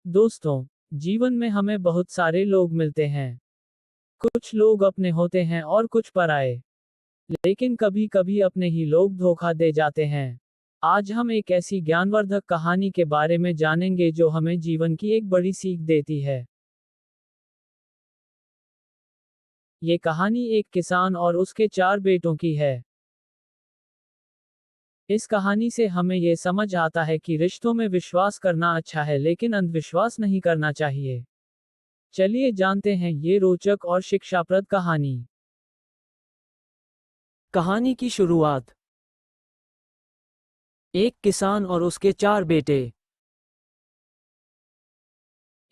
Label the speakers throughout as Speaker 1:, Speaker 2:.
Speaker 1: दोस्तों, जीवन में हमें बहुत सारे लोग मिलते हैं। कुछ लोग अपने होते हैं और कुछ पराए। लेकिन कभी कभी अपने ही लोग धोखा दे जाते हैं। आज हम एक ऐसी ज्ञानवर्धक कहानी के बारे में जानेंगे जो हमें जीवन की एक बड़ी सीख देती है। ये कहानी एक किसान और उसके 4 बेटों की है। इस कहानी से हमें ये समझ आता है कि रिश्तों में विश्वास करना अच्छा है, लेकिन अंधविश्वास नहीं करना चाहिए। चलिए जानते हैं ये रोचक और शिक्षाप्रद कहानी।
Speaker 2: कहानी की शुरुआत। एक किसान और उसके 4 बेटे।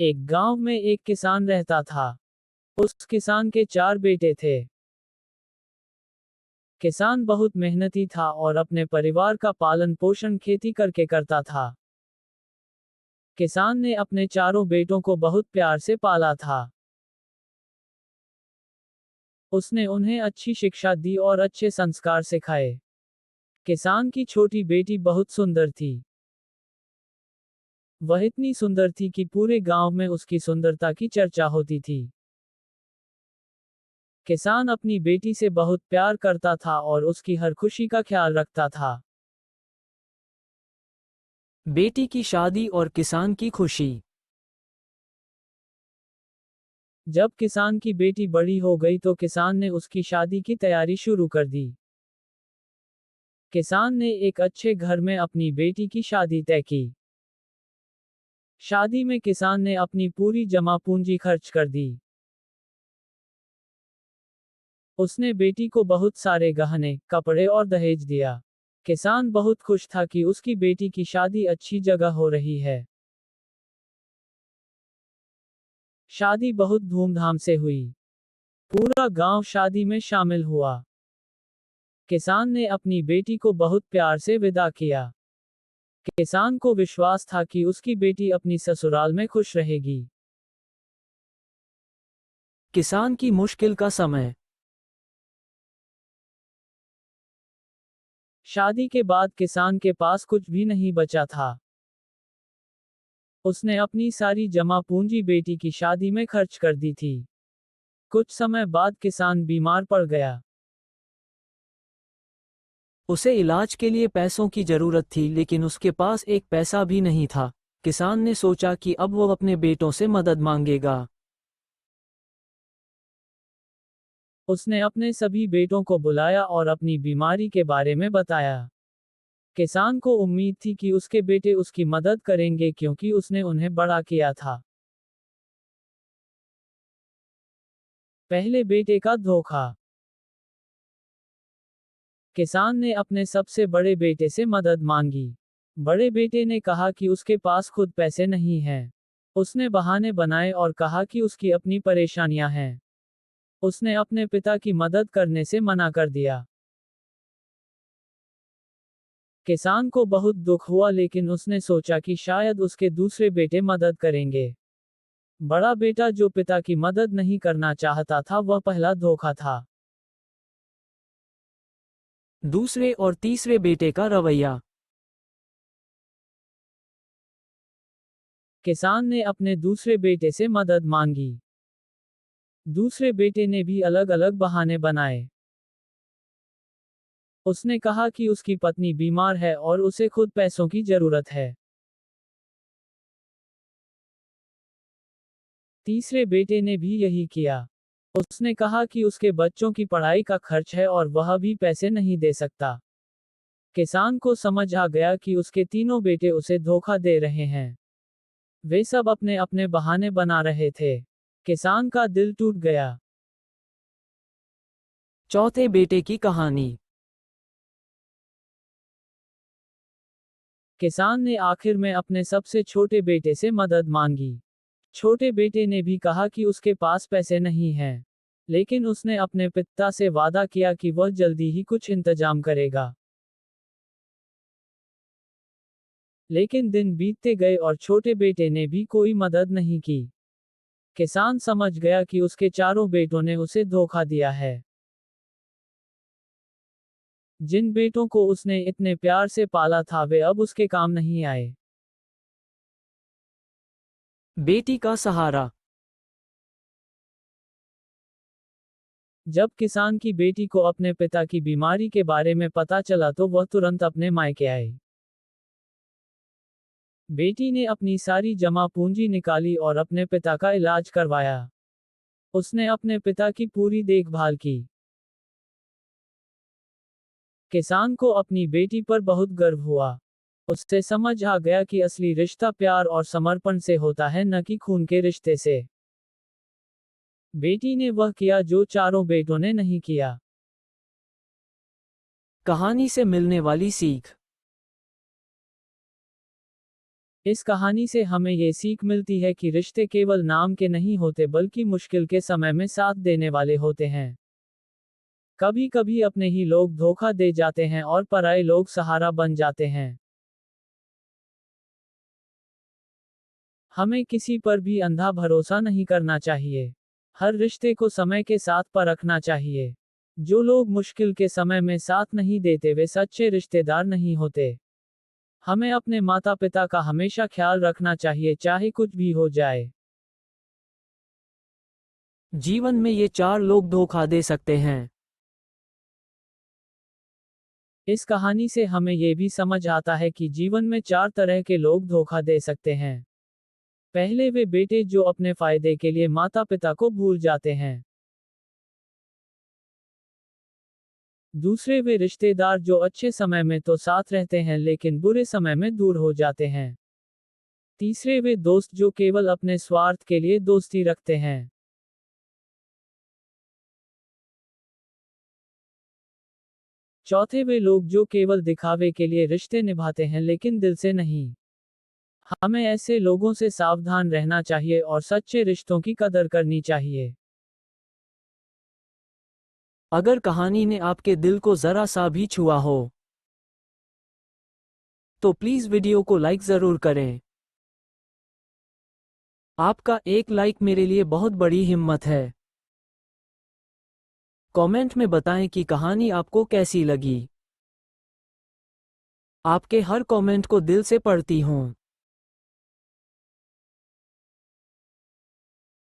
Speaker 1: एक गांव में एक किसान रहता था। उस किसान के 4 बेटे थे। किसान बहुत मेहनती था और अपने परिवार का पालन पोषण खेती करके करता था। किसान ने अपने चारों बेटों को बहुत प्यार से पाला था। उसने उन्हें अच्छी शिक्षा दी और अच्छे संस्कार सिखाए। किसान की छोटी बेटी बहुत सुंदर थी। वह इतनी सुंदर थी कि पूरे गांव में उसकी सुंदरता की चर्चा होती थी। किसान अपनी बेटी से बहुत प्यार करता था और उसकी हर खुशी का ख्याल रखता था।
Speaker 2: बेटी की शादी और किसान की खुशी।
Speaker 1: जब किसान की बेटी बड़ी हो गई तो किसान ने उसकी शादी की तैयारी शुरू कर दी। किसान ने एक अच्छे घर में अपनी बेटी की शादी तय की। शादी में किसान ने अपनी पूरी जमा पूंजी खर्च कर दी। उसने बेटी को बहुत सारे गहने, कपड़े और दहेज दिया। किसान बहुत खुश था कि उसकी बेटी की शादी अच्छी जगह हो रही है। शादी बहुत धूमधाम से हुई। पूरा गांव शादी में शामिल हुआ। किसान ने अपनी बेटी को बहुत प्यार से विदा किया। किसान को विश्वास था कि उसकी बेटी अपनी ससुराल में खुश रहेगी।
Speaker 2: किसान की मुश्किल का समय।
Speaker 1: शादी के बाद किसान के पास कुछ भी नहीं बचा था। उसने अपनी सारी जमा पूंजी बेटी की शादी में खर्च कर दी थी। कुछ समय बाद किसान बीमार पड़ गया।
Speaker 2: उसे इलाज के लिए पैसों की जरूरत थी, लेकिन उसके पास एक पैसा भी नहीं था। किसान ने सोचा कि अब वो अपने बेटों से मदद मांगेगा।
Speaker 1: उसने अपने सभी बेटों को बुलाया और अपनी बीमारी के बारे में बताया। किसान को उम्मीद थी कि उसके बेटे उसकी मदद करेंगे क्योंकि उसने उन्हें बड़ा किया था। पहले बेटे का धोखा। किसान ने अपने सबसे बड़े बेटे से मदद मांगी। बड़े बेटे ने कहा कि उसके पास खुद पैसे नहीं हैं। उसने बहाने बनाए और कहा कि उसकी अपनी परेशानियां हैं। उसने अपने पिता की मदद करने से मना कर दिया। किसान को बहुत दुख हुआ, लेकिन उसने सोचा कि शायद उसके दूसरे बेटे मदद करेंगे। बड़ा बेटा जो पिता की मदद नहीं करना चाहता था, वह पहला धोखा था।
Speaker 2: दूसरे और तीसरे बेटे का रवैया।
Speaker 1: किसान ने अपने दूसरे बेटे से मदद मांगी। दूसरे बेटे ने भी अलग अलग बहाने बनाए। उसने कहा कि उसकी पत्नी बीमार है और उसे खुद पैसों की जरूरत है। तीसरे बेटे ने भी यही किया। उसने कहा कि उसके बच्चों की पढ़ाई का खर्च है और वह भी पैसे नहीं दे सकता। किसान को समझ आ गया कि उसके तीनों बेटे उसे धोखा दे रहे हैं। वे सब अपने अपने बहाने बना रहे थे। किसान का दिल टूट गया।
Speaker 2: चौथे बेटे की कहानी।
Speaker 1: किसान ने आखिर में अपने सबसे छोटे बेटे से मदद मांगी। छोटे बेटे ने भी कहा कि उसके पास पैसे नहीं हैं। लेकिन उसने अपने पिता से वादा किया कि वह जल्दी ही कुछ इंतजाम करेगा। लेकिन दिन बीतते गए और छोटे बेटे ने भी कोई मदद नहीं की। किसान समझ गया कि उसके चारों बेटों ने उसे धोखा दिया है। जिन बेटों को उसने इतने प्यार से पाला था, वे अब उसके काम नहीं आए।
Speaker 2: बेटी का सहारा।
Speaker 1: जब किसान की बेटी को अपने पिता की बीमारी के बारे में पता चला तो वह तुरंत अपने मायके आई। बेटी ने अपनी सारी जमा पूंजी निकाली और अपने पिता का इलाज करवाया। उसने अपने पिता की पूरी देखभाल की। किसान को अपनी बेटी पर बहुत गर्व हुआ। उससे समझ आ गया कि असली रिश्ता प्यार और समर्पण से होता है, न कि खून के रिश्ते से। बेटी ने वह किया जो चारों बेटों ने नहीं किया।
Speaker 2: कहानी से मिलने वाली सीख।
Speaker 1: इस कहानी से हमें ये सीख मिलती है कि रिश्ते केवल नाम के नहीं होते बल्कि मुश्किल के समय में साथ देने वाले होते हैं। कभी कभी अपने ही लोग धोखा दे जाते हैं और पराये लोग सहारा बन जाते हैं। हमें किसी पर भी अंधा भरोसा नहीं करना चाहिए। हर रिश्ते को समय के साथ परखना चाहिए। जो लोग मुश्किल के समय में साथ नहीं देते वे सच्चे रिश्तेदार नहीं होते। हमें अपने माता पिता का हमेशा ख्याल रखना चाहिए, चाहे कुछ भी हो जाए।
Speaker 2: जीवन में ये 4 लोग धोखा दे सकते हैं।
Speaker 1: इस कहानी से हमें ये भी समझ आता है कि जीवन में 4 तरह के लोग धोखा दे सकते हैं। पहले वे बेटे जो अपने फायदे के लिए माता पिता को भूल जाते हैं। दूसरे वे रिश्तेदार जो अच्छे समय में तो साथ रहते हैं लेकिन बुरे समय में दूर हो जाते हैं। तीसरे वे दोस्त जो केवल अपने स्वार्थ के लिए दोस्ती रखते हैं। चौथे वे लोग जो केवल दिखावे के लिए रिश्ते निभाते हैं लेकिन दिल से नहीं। हमें ऐसे लोगों से सावधान रहना चाहिए और सच्चे रिश्तों की कदर करनी चाहिए।
Speaker 2: अगर कहानी ने आपके दिल को जरा सा भी छुआ हो तो प्लीज वीडियो को लाइक जरूर करें। आपका एक लाइक मेरे लिए बहुत बड़ी हिम्मत है। कमेंट में बताएं कि कहानी आपको कैसी लगी। आपके हर कमेंट को दिल से पढ़ती हूँ।